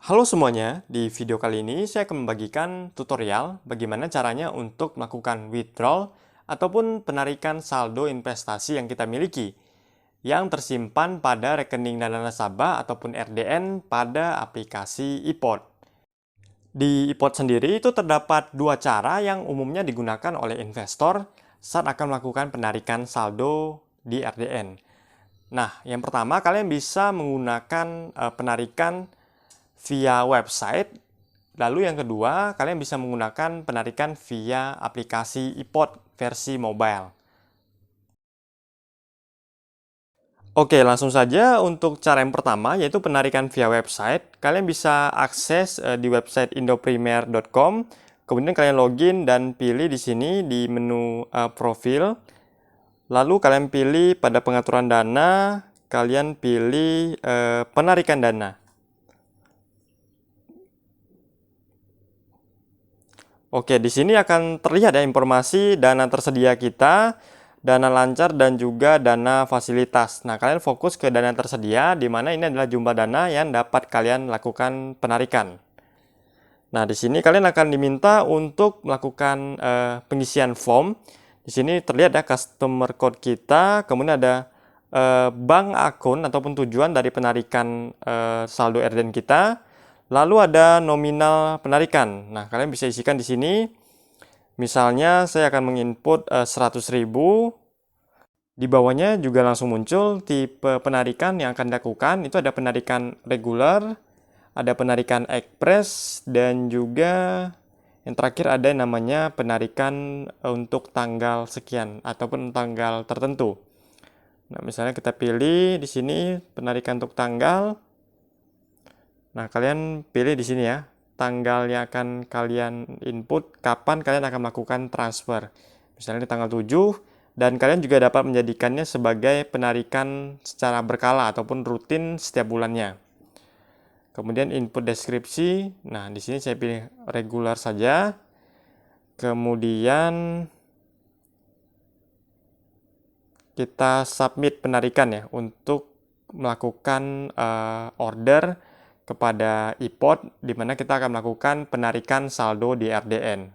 Halo semuanya, di video kali ini saya akan membagikan tutorial bagaimana caranya untuk melakukan withdrawal ataupun penarikan saldo investasi yang kita miliki yang tersimpan pada rekening dana nasabah ataupun RDN pada aplikasi iPod. Di iPod sendiri itu terdapat dua cara yang umumnya digunakan oleh investor saat akan melakukan penarikan saldo di RDN. Nah, yang pertama kalian bisa menggunakan penarikan via website. Lalu yang kedua, kalian bisa menggunakan penarikan via aplikasi iPod versi mobile. Oke, langsung saja untuk cara yang pertama, yaitu penarikan via website. Kalian bisa akses di website indoprimer.com. Kemudian kalian login dan pilih di sini di menu profil. Lalu kalian pilih pada pengaturan dana, kalian pilih penarikan dana. Oke, di sini akan terlihat ya informasi dana tersedia kita, dana lancar, dan juga dana fasilitas. Nah, kalian fokus ke dana tersedia, di mana ini adalah jumlah dana yang dapat kalian lakukan penarikan. Nah, di sini kalian akan diminta untuk melakukan pengisian form. Di sini terlihat ya customer code kita, kemudian ada bank akun ataupun tujuan dari penarikan saldo RDN kita. Lalu ada nominal penarikan. Nah, kalian bisa isikan di sini. Misalnya saya akan menginput 100.000. Di bawahnya juga langsung muncul tipe penarikan yang akan dilakukan. Itu ada penarikan reguler, ada penarikan ekspres, dan juga yang terakhir ada yang namanya penarikan untuk tanggal sekian ataupun tanggal tertentu. Nah, misalnya kita pilih di sini penarikan untuk tanggal. Nah, kalian pilih di sini ya, tanggal yang akan kalian input, kapan kalian akan melakukan transfer. Misalnya di tanggal 7, dan kalian juga dapat menjadikannya sebagai penarikan secara berkala ataupun rutin setiap bulannya. Kemudian input deskripsi, nah di sini saya pilih regular saja. Kemudian kita submit penarikan ya untuk melakukan order kepada iPod, di mana kita akan melakukan penarikan saldo di RDN.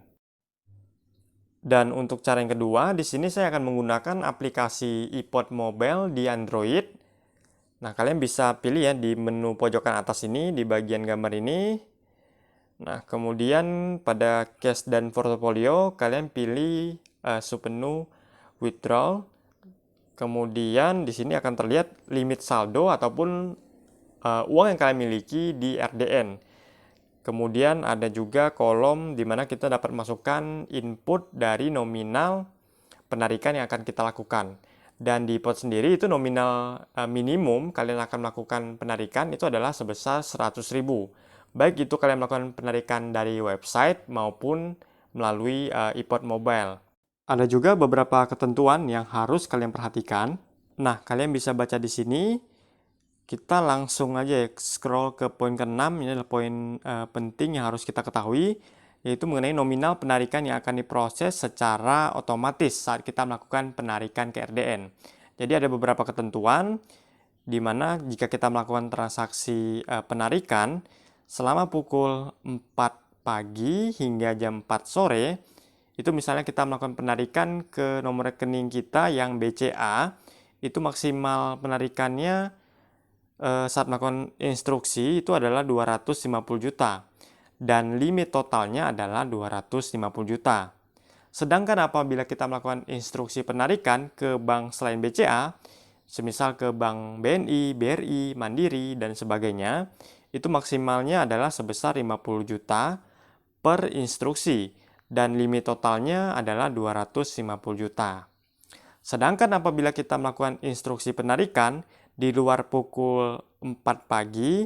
Dan untuk cara yang kedua, di sini saya akan menggunakan aplikasi iPod Mobile di Android. Nah, kalian bisa pilih ya di menu pojokan atas ini, di bagian gambar ini. Nah, kemudian pada cash dan portfolio, kalian pilih submenu withdrawal. Kemudian di sini akan terlihat limit saldo ataupun uang yang kalian miliki di RDN. Kemudian ada juga kolom di mana kita dapat masukkan input dari nominal penarikan yang akan kita lakukan. Dan di iPod sendiri itu nominal minimum kalian akan melakukan penarikan itu adalah sebesar 100.000. Baik itu kalian melakukan penarikan dari website maupun melalui iPod mobile. Ada juga beberapa ketentuan yang harus kalian perhatikan. Nah, kalian bisa baca di sini. Kita langsung aja scroll ke poin ke-6, ini adalah poin penting yang harus kita ketahui, yaitu mengenai nominal penarikan yang akan diproses secara otomatis saat kita melakukan penarikan ke RDN. Jadi ada beberapa ketentuan, di mana jika kita melakukan transaksi penarikan selama pukul 4 pagi hingga jam 4 sore, itu misalnya kita melakukan penarikan ke nomor rekening kita yang BCA, itu maksimal penarikannya saat melakukan instruksi itu adalah 250 juta dan limit totalnya adalah 250 juta. Sedangkan apabila kita melakukan instruksi penarikan ke bank selain BCA, semisal ke bank BNI, BRI, Mandiri, dan sebagainya, itu maksimalnya adalah sebesar 50 juta per instruksi dan limit totalnya adalah 250 juta. Sedangkan apabila kita melakukan instruksi penarikan di luar pukul 4 pagi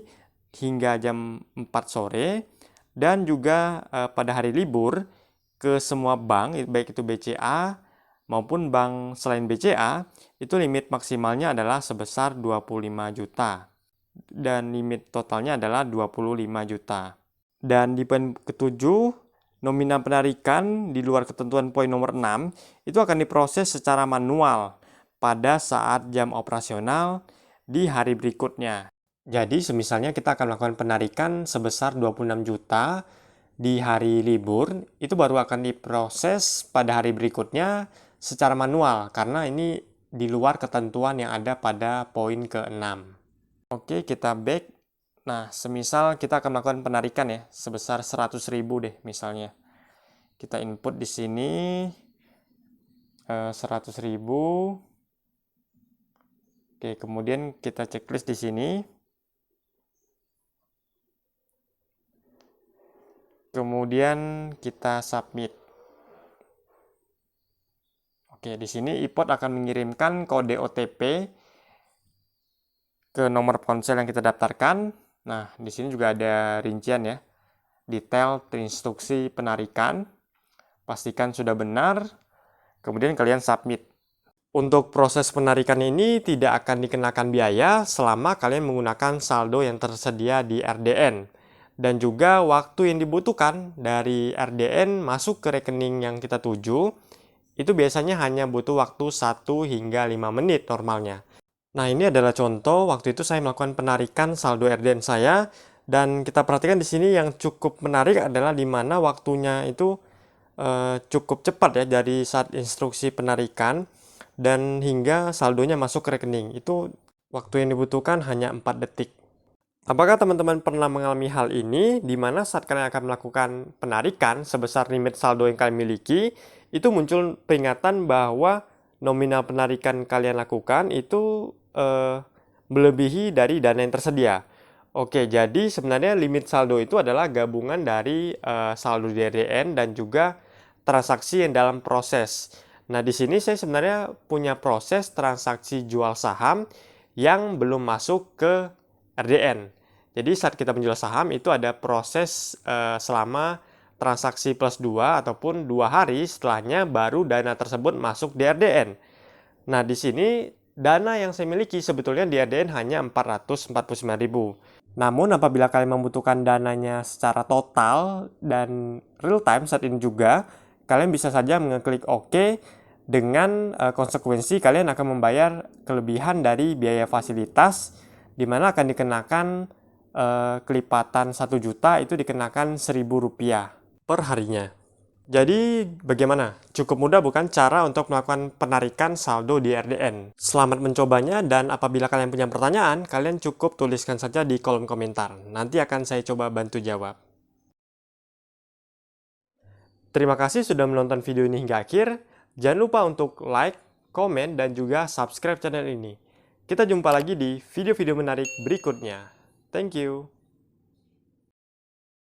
hingga jam 4 sore dan juga pada hari libur ke semua bank, baik itu BCA maupun bank selain BCA, itu limit maksimalnya adalah sebesar 25 juta dan limit totalnya adalah 25 juta. Dan di poin ketujuh, nominal penarikan di luar ketentuan poin nomor 6 itu akan diproses secara manual pada saat jam operasional di hari berikutnya. Jadi semisalnya kita akan melakukan penarikan sebesar 26 juta di hari libur, itu baru akan diproses pada hari berikutnya secara manual, karena ini di luar ketentuan yang ada pada poin ke-6. Oke, kita back. Nah, semisal kita akan melakukan penarikan ya, sebesar 100.000 deh misalnya. Kita input di sini 100.000. Oke, kemudian kita checklist di sini. Kemudian kita submit. Oke, di sini iPod akan mengirimkan kode OTP ke nomor ponsel yang kita daftarkan. Nah, di sini juga ada rincian ya, detail instruksi penarikan. Pastikan sudah benar, kemudian kalian submit. Untuk proses penarikan ini tidak akan dikenakan biaya selama kalian menggunakan saldo yang tersedia di RDN. Dan juga waktu yang dibutuhkan dari RDN masuk ke rekening yang kita tuju, itu biasanya hanya butuh waktu 1 hingga 5 menit normalnya. Nah, ini adalah contoh waktu itu saya melakukan penarikan saldo RDN saya, dan kita perhatikan di sini yang cukup menarik adalah di mana waktunya itu cukup cepat ya dari saat instruksi penarikan dan hingga saldonya masuk ke rekening. Itu waktu yang dibutuhkan hanya 4 detik. Apakah teman-teman pernah mengalami hal ini, di mana saat kalian akan melakukan penarikan sebesar limit saldo yang kalian miliki, itu muncul peringatan bahwa nominal penarikan kalian lakukan itu melebihi dari dana yang tersedia. Oke, jadi sebenarnya limit saldo itu adalah gabungan dari saldo DRDN dan juga transaksi yang dalam proses. Nah, di sini saya sebenarnya punya proses transaksi jual saham yang belum masuk ke RDN. Jadi saat kita menjual saham itu ada proses selama transaksi plus 2 ataupun 2 hari setelahnya baru dana tersebut masuk di RDN. Nah, di sini dana yang saya miliki sebetulnya di RDN hanya 449.000. Namun apabila kalian membutuhkan dananya secara total dan real time saat ini juga, kalian bisa saja mengeklik OK dengan konsekuensi kalian akan membayar kelebihan dari biaya fasilitas, di mana akan dikenakan kelipatan 1 juta itu dikenakan Rp1.000 per harinya. Jadi bagaimana? Cukup mudah bukan cara untuk melakukan penarikan saldo di RDN? Selamat mencobanya, dan apabila kalian punya pertanyaan, kalian cukup tuliskan saja di kolom komentar. Nanti akan saya coba bantu jawab. Terima kasih sudah menonton video ini hingga akhir. Jangan lupa untuk like, komen, dan juga subscribe channel ini. Kita jumpa lagi di video-video menarik berikutnya. Thank you.